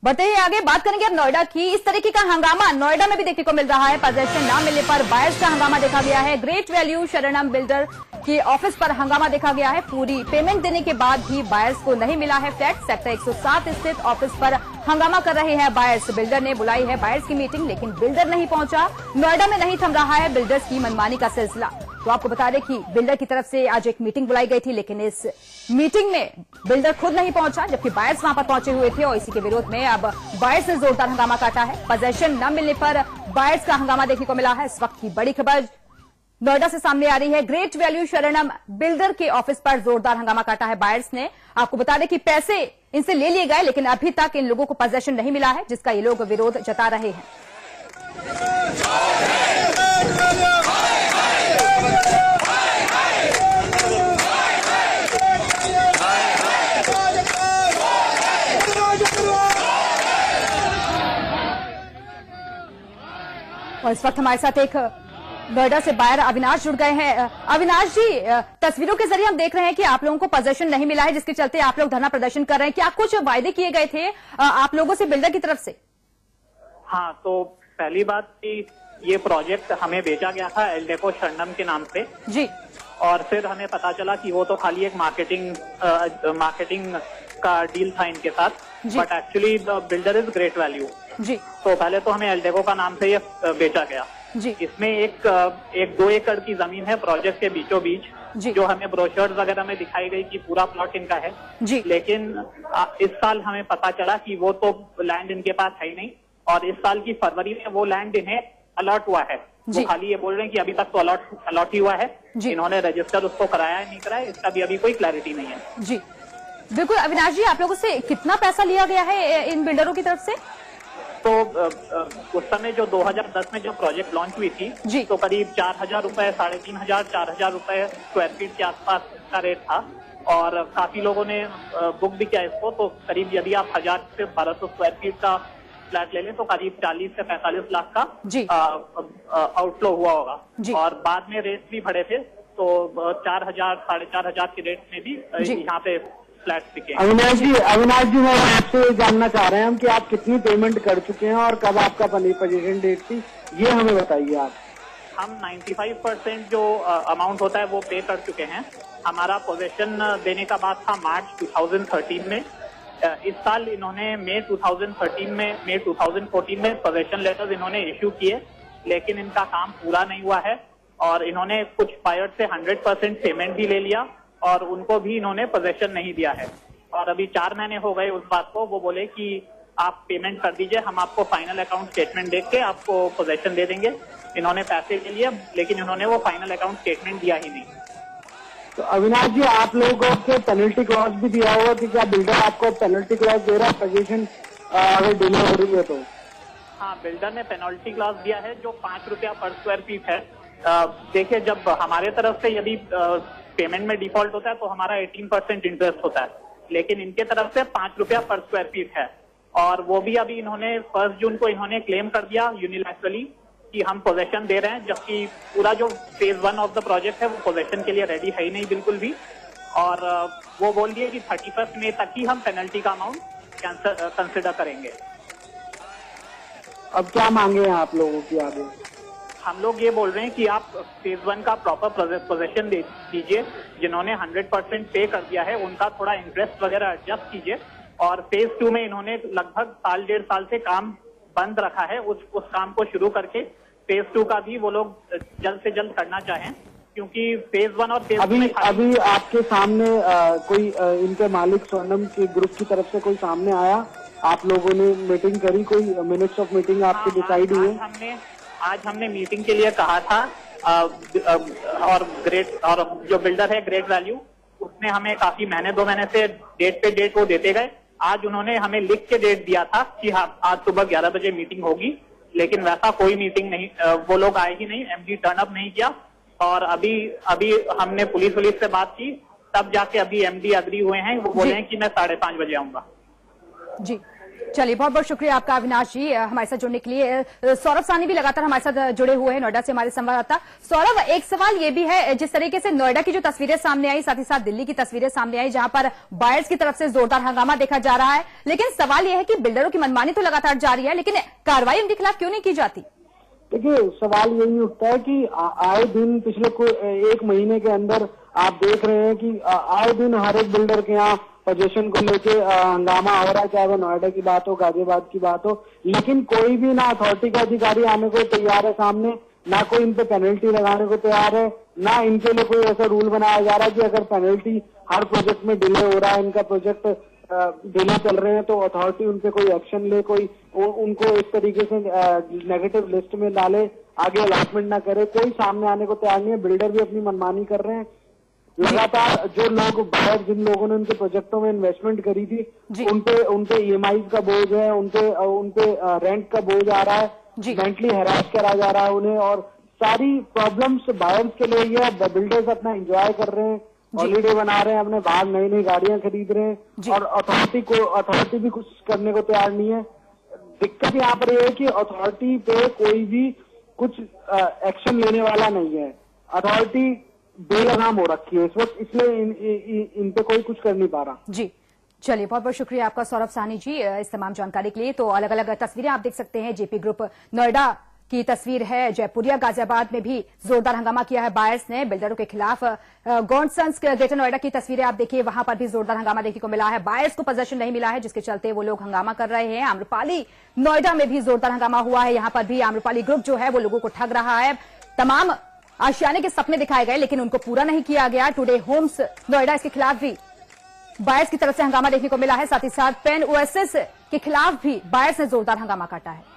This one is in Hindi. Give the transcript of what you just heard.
बढ़ते ही आगे बात करेंगे अब नोएडा की। इस तरीके का हंगामा नोएडा में भी देखने को मिल रहा है। पोजेशन न मिलने पर बायर्स का हंगामा देखा गया है। ग्रेट वैल्यू शरणम बिल्डर के ऑफिस पर हंगामा देखा गया है। पूरी पेमेंट देने के बाद भी बायर्स को नहीं मिला है फ्लैट। सेक्टर 107 स्थित ऑफिस पर हंगामा कर रहे हैं बायर्स। बिल्डर ने बुलाई है बायर्स की मीटिंग, लेकिन बिल्डर नहीं पहुंचा। नोएडा में नहीं थम रहा है बिल्डर्स की मनमानी का सिलसिला। तो आपको बता दें कि बिल्डर की तरफ से आज एक मीटिंग बुलाई गई थी, लेकिन इस मीटिंग में बिल्डर खुद नहीं पहुंचा, जबकि बायर्स वहां पर पहुंचे हुए थे और इसी के विरोध में अब बायर्स ने जोरदार हंगामा काटा है। पोजेशन न मिलने पर बायर्स का हंगामा देखने को मिला है। इस वक्त की बड़ी खबर नोएडा से सामने आ रही है। ग्रेट वैल्यू शरणम बिल्डर के ऑफिस पर जोरदार हंगामा काटा है बायर्स ने। आपको बता दें कि पैसे इनसे ले लिए गए, लेकिन अभी तक इन लोगों को पोजेशन नहीं मिला है, जिसका ये लोग विरोध जता रहे हैं। और इस वक्त हमारे साथ एक नोएडा से बायर अविनाश जुड़ गए हैं। अविनाश जी, तस्वीरों के जरिए हम देख रहे हैं कि आप लोगों को पोजेशन नहीं मिला है, जिसके चलते आप लोग धरना प्रदर्शन कर रहे हैं। क्या कुछ वायदे किए गए थे आप लोगों से बिल्डर की तरफ से? हाँ, तो पहली बात कि ये प्रोजेक्ट हमें बेचा गया था एल्डेको शरणम के नाम से जी, और फिर हमें पता चला कि वो तो खाली एक मार्केटिंग का डील था इनके साथ, but actually the builder is great value जी। तो पहले तो हमें एल्डेको का नाम से ये बेचा गया जी। इसमें एक 2 एकड़ की जमीन है प्रोजेक्ट के बीचों बीच, जो हमें ब्रोशर्स वगैरह में दिखाई गई कि पूरा प्लॉट इनका है जी। लेकिन इस साल हमें पता चला कि वो तो लैंड इनके पास है ही नहीं, और इस साल की फरवरी में वो लैंड इन्हें अलॉट हुआ है। वो खाली ये बोल रहे हैं कि अभी तक तो अलॉट ही हुआ है, इन्होंने रजिस्टर उसको कराया है नहीं कराया, इसका भी अभी कोई क्लैरिटी नहीं है। जी बिल्कुल। अविनाश जी, आप लोगों से कितना पैसा लिया गया है इन बिल्डरों की तरफ से? तो उस समय जो 2010 में जो प्रोजेक्ट लॉन्च हुई थी, तो करीब 4,000 रुपए, 3,500, 4,000 रुपए स्क्वायर फीट के आसपास का रेट था, और काफी लोगों ने बुक भी किया इसको। तो करीब यदि आप 1,000 से 1,200 स्क्वायर फीट का फ्लैट ले लें तो करीब 40 से 45 लाख का आउटफ्लो हुआ होगा। और बाद में रेट भी बढ़े थे, तो 4,000, 4,500 के रेट में भी यहाँ पे फ्लैट बिके। अविनाश जी, मैं आपसे जानना चाह रहे हैं हम कि आप कितनी पेमेंट कर चुके हैं और कब आपका पोजीशन डेट थी, ये हमें बताइए आप। हम 95% जो अमाउंट होता है वो पे कर चुके हैं। हमारा पोजीशन देने का बात था मार्च 2013 में। इस साल इन्होंने मई 2014 में पोजीशन लेटर्स इन्होंने इश्यू किए, लेकिन इनका काम पूरा नहीं हुआ है, और इन्होंने कुछ बायर्स से 100% पेमेंट भी ले लिया, और उनको भी इन्होंने पोजीशन नहीं दिया है। और अभी 4 महीने हो गए उस बात को। वो बोले कि आप पेमेंट कर दीजिए, हम आपको फाइनल अकाउंट स्टेटमेंट देख के आपको पोजीशन दे देंगे। इन्होंने पैसे ले लिए, लेकिन इन्होंने वो फाइनल अकाउंट स्टेटमेंट दिया ही नहीं। तो अविनाश जी, आप लोगों को पेनल्टी क्लॉज भी दिया होगा कि क्या बिल्डर आपको पेनल्टी क्लॉज दे रहा है पोजीशन अगर डिले हो रही है तो? हाँ, बिल्डर ने पेनल्टी क्लॉज दिया है जो 5 रुपया पर स्क्वायर फीट है। देखिए, जब हमारे तरफ से यदि पेमेंट में डिफॉल्ट होता है तो हमारा 18% इंटरेस्ट होता है, लेकिन इनके तरफ से 5 रुपया पर स्क्वायर फीट है। और वो भी अभी इन्होंने 1 जून को इन्होंने क्लेम कर दिया यूनिलैटरली कि हम पोजीशन दे रहे हैं, जबकि पूरा जो फेज 1 ऑफ द प्रोजेक्ट है वो पोजीशन के लिए रेडी है ही नहीं बिल्कुल भी। और वो बोल दिए कि 31 मई तक ही हम पेनल्टी का अमाउंट कंसिडर करेंगे। अब क्या मांगे हैं आप लोगों की आगे? हम लोग ये बोल रहे हैं कि आप फेज 1 का प्रॉपर पोजीशन दे दीजिए। जिन्होंने 100% पे कर दिया है उनका थोड़ा इंटरेस्ट वगैरह एडजस्ट कीजिए, और फेज 2 में इन्होंने लगभग 1.5 साल से काम बंद रखा है, उस काम को शुरू करके फेज 2 का भी वो लोग जल्द से जल्द करना चाहें, क्योंकि फेज 1 और फेज 2 में अभी आपके सामने कोई इनके मालिक स्वर्णम के ग्रुप की तरफ से कोई सामने आया? आप लोगों ने मीटिंग करी? कोई मिनट्स ऑफ मीटिंग आपकी डिसाइड हुई? आज हमने मीटिंग के लिए कहा था, और जो बिल्डर है ग्रेट वैल्यू, उसने हमें काफी महीने 2 महीने से डेट पे डेट वो देते गए। आज उन्होंने हमें लिख के डेट दिया था कि हाँ, आज सुबह 11 बजे मीटिंग होगी, लेकिन वैसा कोई मीटिंग नहीं, वो लोग आए ही नहीं, एमडी टर्न अप नहीं किया। और अभी हमने पुलिस से बात की, तब जाके अभी एमडी अग्री हुए हैं। वो बोले हैं कि मैं 5:30 बजे आऊंगा। जी चलिए, बहुत बहुत शुक्रिया आपका अविनाश जी हमारे साथ जुड़ने के लिए। सौरभ सानी भी लगातार हमारे साथ जुड़े हुए हैं नोएडा से, हमारे संवाददाता। सौरभ, एक सवाल ये भी है, जिस तरीके से नोएडा की जो तस्वीरें सामने आई, साथ ही साथ दिल्ली की तस्वीरें सामने आई, जहां पर बायर्स की तरफ से जोरदार हंगामा देखा जा रहा है, लेकिन सवाल यह है कि बिल्डरों की मनमानी तो लगातार जारी है, लेकिन कार्रवाई उनके खिलाफ क्यों नहीं की जाती? देखिए, सवाल यही उठता है कि आए दिन पिछले एक महीने के अंदर आप देख रहे हैं कि आए दिन हर एक बिल्डर के यहाँ पोजीशन को लेके हंगामा हो रहा है, चाहे वो नोएडा की बात हो, गाजियाबाद की बात हो, लेकिन कोई भी ना अथॉरिटी का अधिकारी आने को तैयार है सामने, ना कोई इन पे पेनल्टी लगाने को तैयार है, ना इनके लिए कोई ऐसा रूल बनाया जा रहा है कि अगर पेनल्टी हर प्रोजेक्ट में डिले हो रहा है, इनका प्रोजेक्ट डिले चल रहे हैं, तो अथॉरिटी उनपे कोई एक्शन ले, कोई उनको इस तरीके से नेगेटिव लिस्ट में डाले, आगे अलॉटमेंट ना करे। कोई सामने आने को तैयार नहीं है। बिल्डर भी अपनी मनमानी कर रहे हैं। लगातार जो लोग बाहर, जिन लोगों ने उनके प्रोजेक्टों में इन्वेस्टमेंट करी थी, उनपे ईएमआई का बोझ है, उनपे रेंट का बोझ आ रहा है, मेंटली हैरास करा जा रहा है उन्हें, और सारी प्रॉब्लम्स बायर्स के लिए ये है। बिल्डर्स अपना एंजॉय कर रहे हैं, हॉलीडे बना रहे हैं, अपने बाहर नई नई गाड़ियां खरीद रहे हैं, और अथॉरिटी भी कुछ करने को तैयार नहीं है। दिक्कत यहाँ पर यह है कि अथॉरिटी पे कोई भी कुछ एक्शन लेने वाला नहीं है। अथॉरिटी बेलगाम हो रखी है इस वक्त, इसलिए इन पे कोई कुछ कर नहीं पा रहा। जी, चलिए, बहुत बहुत शुक्रिया आपका सौरभ सानी जी इस तमाम जानकारी के लिए। तो अलग अलग तस्वीरें आप देख सकते हैं। जेपी ग्रुप नोएडा की तस्वीर है, जयपुरिया गाजियाबाद में भी जोरदार हंगामा किया है बायर्स ने बिल्डरों के खिलाफ। गॉडसंस ग्रेटर नोएडा की तस्वीरें आप देखिए, वहां पर भी जोरदार हंगामा देखने को मिला है। बायर्स को पोजेशन नहीं मिला है, जिसके चलते वो लोग हंगामा कर रहे हैं। आम्रपाली नोएडा में भी जोरदार हंगामा हुआ है। यहां पर भी आम्रपाली ग्रुप जो है वो लोगों को ठग रहा है। तमाम आशियाने के सपने दिखाए गए, लेकिन उनको पूरा नहीं किया गया। टुडे होम्स नोएडा, इसके खिलाफ भी बायर्स की तरफ से हंगामा देखने को मिला है। साथ ही साथ पेन ओएसिस के खिलाफ भी बायर्स ने जोरदार हंगामा काटा है।